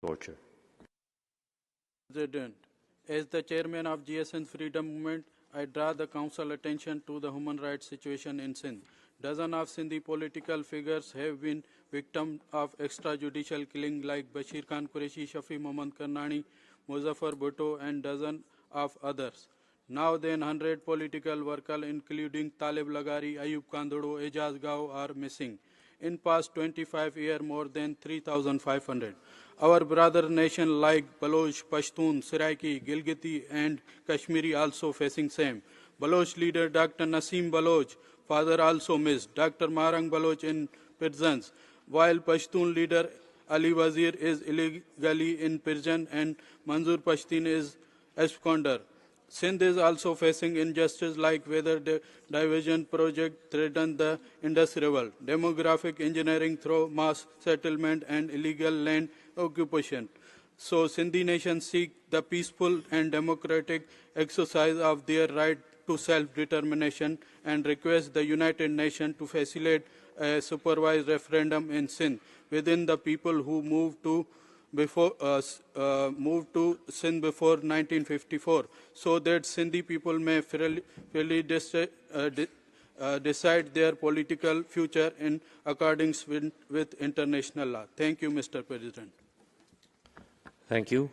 torture. President, as the chairman of GSN's Freedom Movement, I draw the Council attention to the human rights situation in Sindh. Dozens of Sindhi political figures have been victims of extrajudicial killing like Bashir Khan Qureshi, Shafi Mohammad Karnani, Muzaffar Bhutto, and dozens of others. Now then, 100 political workers, including Talib Lagari, Ayub Kandodo, Ejaz Gao, are missing. In past 25 years, more than 3,500. Our brother nation like Baloch, Pashtun, Seraiki, Gilgiti, and Kashmiri also facing same. Baloch leader Dr. Nasim Baloch, father also missed. Dr. Marang Baloch in prisons, while Pashtun leader Ali Wazir is illegally in prison and Manzoor Pashtun is absconder. Sindh is also facing injustice like weather diversion project threaten the Indus River, demographic engineering through mass settlement and illegal land occupation. So Sindhi nation seek the peaceful and democratic exercise of their right to self-determination and request the United Nations to facilitate a supervised referendum in Sindh within the people who moved to Sindh before 1954, so that Sindhi people may freely decide their political future in accordance with international law. Thank you, Mr. President. Thank you.